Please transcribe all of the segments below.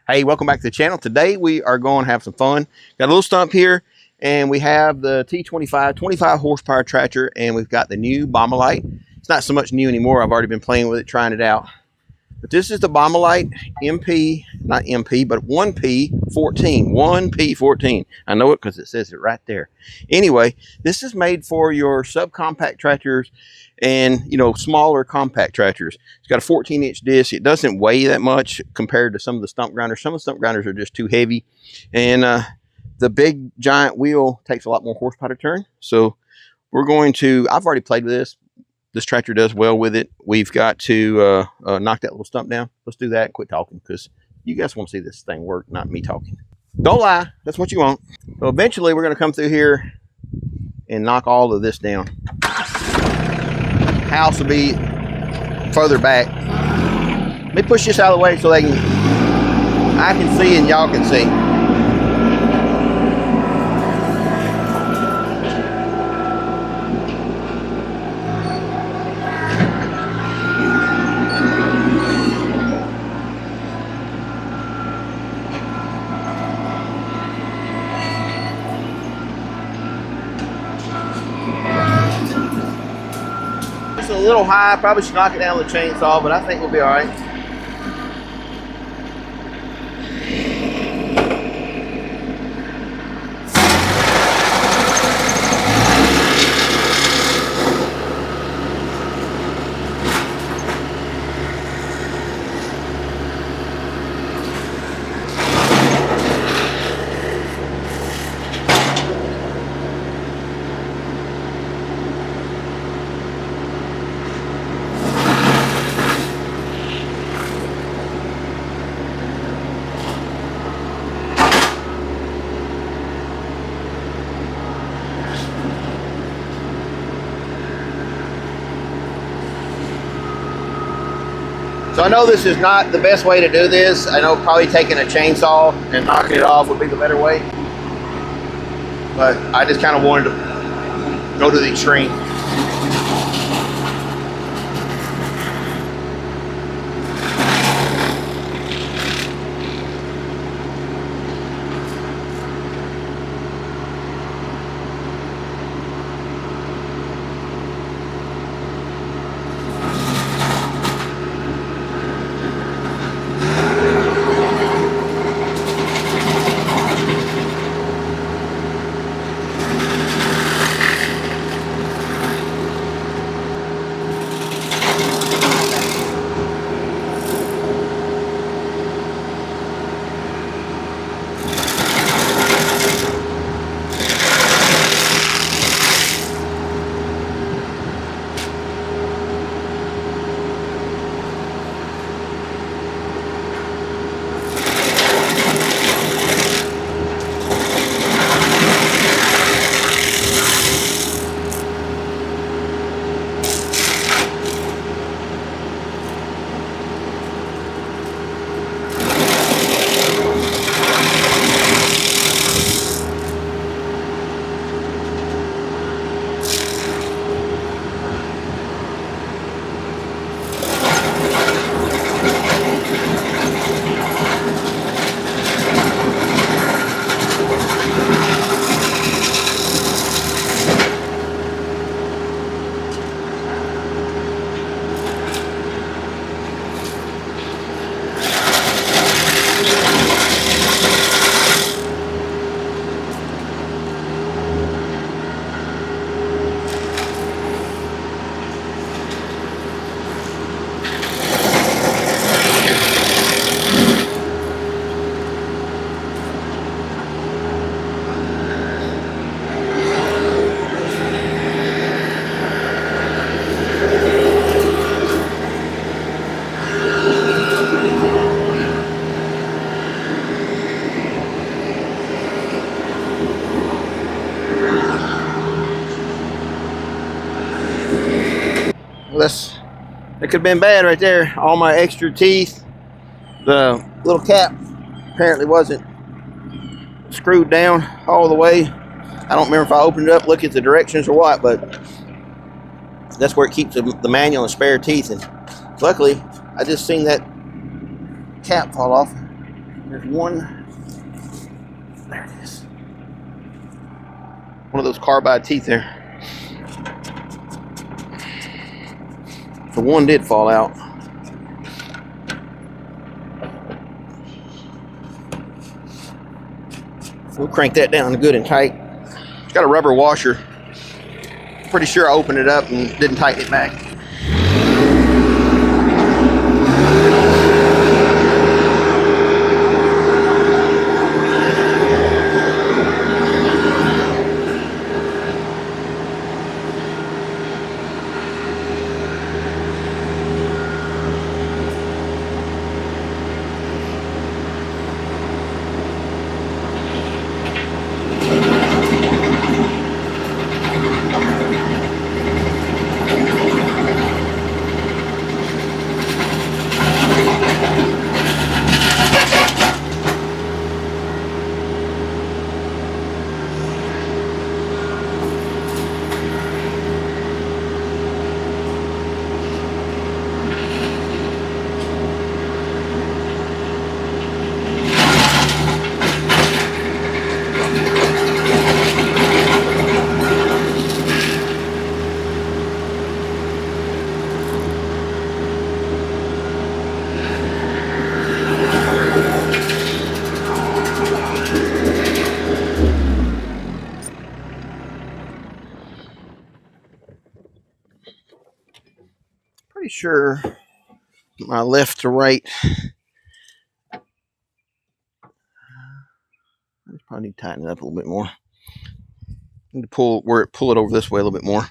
Hey, welcome back to the channel. Today we are going to have some fun. Got a little stump here, and we have the T25 25 horsepower tractor, and we've got the new Baumilite. It's not so much new anymore. I've already been playing with it, trying it out. But this is the Baumilite MP, not MP, but 1P14. 1P14. I know it because it says it right there. Anyway, this is made for your subcompact tractors and, smaller compact tractors. It's got a 14-inch disc. It doesn't weigh that much compared to some of the stump grinders. Some of the stump grinders are just too heavy. And the big giant wheel takes a lot more horsepower to turn. So we're going to, I've already played with this. This tractor does well with it. We've got to knock that little stump down. Let's do that and quit talking because you guys want to see this thing work, not me talking. Don't lie. That's what you want. So eventually we're going to come through here and knock all of this down. House will be further back. Let me push this out of the way so I can see and y'all can see. It's a little high, probably should knock it down with a chainsaw, but I think we'll be all right. So I know this is not the best way to do this. I know probably taking a chainsaw and knocking it off would be the better way. But I just kind of wanted to go to the extreme. Well, that could have been bad right there. All my extra teeth. The little cap apparently wasn't screwed down all the way. I don't remember if I opened it up, look at the directions or what, but that's where it keeps the manual and spare teeth. And luckily, I just seen that cap fall off. There's one. There it is. One of those carbide teeth there. The one did fall out. We'll crank that down good and tight. It's got a rubber washer. Pretty sure I opened it up and didn't tighten it back. Pretty sure my left to right. I probably need to tighten it up a little bit more. Need to pull it over this way a little bit more.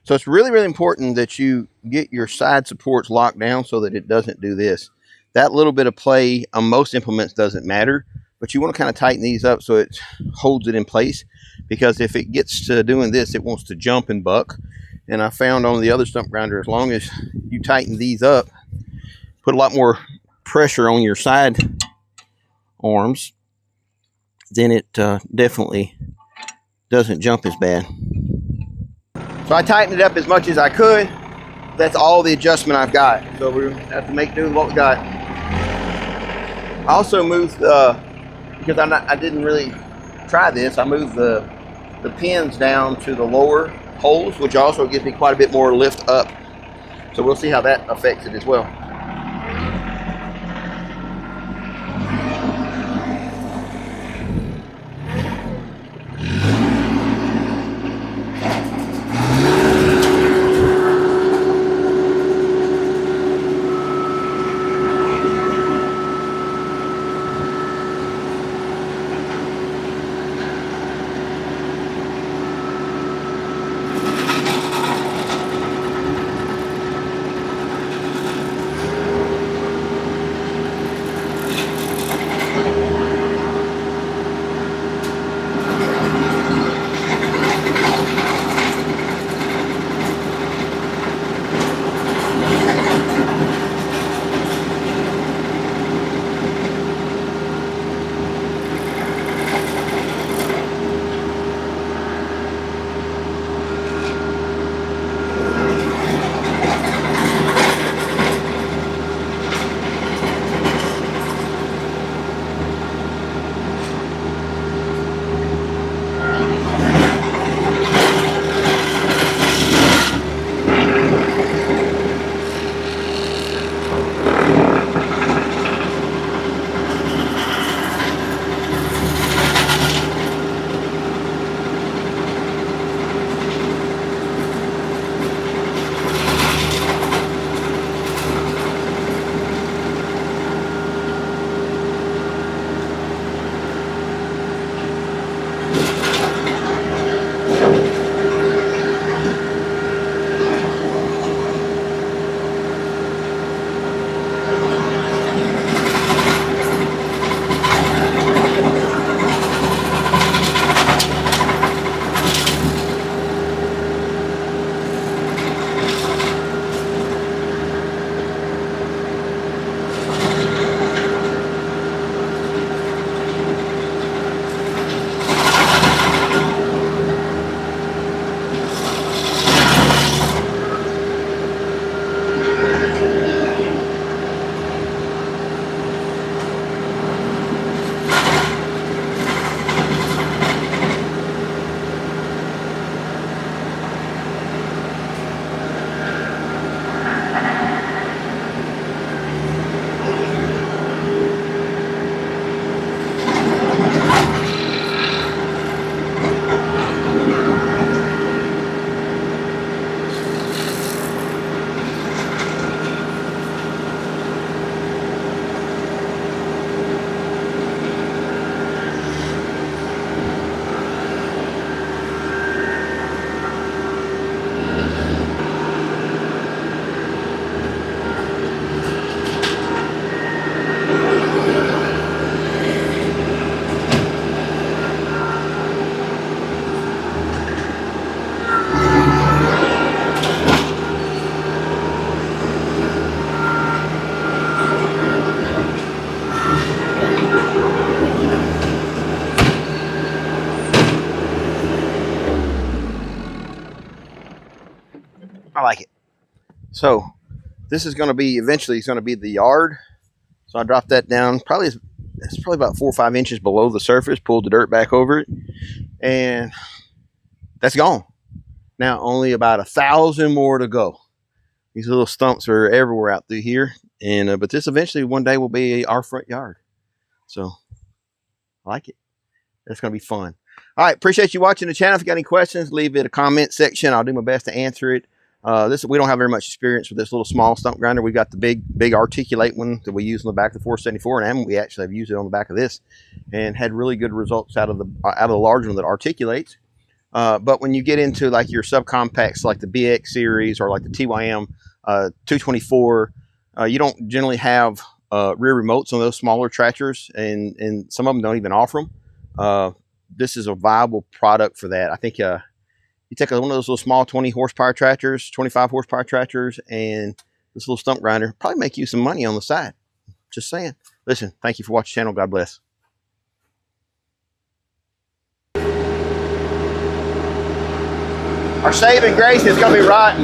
So it's really, really important that you get your side supports locked down so that it doesn't do this. That little bit of play on most implements doesn't matter, but you want to kind of tighten these up so it holds it in place, because if it gets to doing this, it wants to jump and buck. And I found on the other stump grinder, as long as you tighten these up, put a lot more pressure on your side arms, then it definitely doesn't jump as bad. So I tightened it up as much as I could. That's all the adjustment I've got. So we have to make do with what we got. I also moved, because I didn't really try this, I moved the pins down to the lower holes, which also gives me quite a bit more lift up. So we'll see how that affects it as well. So this is going to be eventually it's going to be the yard. So I dropped that down. It's probably about 4 or 5 inches below the surface. Pulled the dirt back over it, and that's gone. Now only about 1,000 more to go. These little stumps are everywhere out through here, and but this eventually one day will be our front yard. So I like it. It's going to be fun. All right, appreciate you watching the channel. If you got any questions, leave it in the comment section. I'll do my best to answer it. We don't have very much experience with this little small stump grinder. We got the big articulate one that we use on the back of the 474, and we actually have used it on the back of this, and had really good results out of the large one that articulates. But when you get into like your subcompacts, like the BX series or like the TYM 224, you don't generally have rear remotes on those smaller tractors, and some of them don't even offer them. This is a viable product for that. I think you take one of those little small 20 horsepower tractors, 25 horsepower tractors, and this little stump grinder, probably make you some money on the side. Just saying. Listen, thank you for watching the channel. God bless. Our saving grace is going to be right.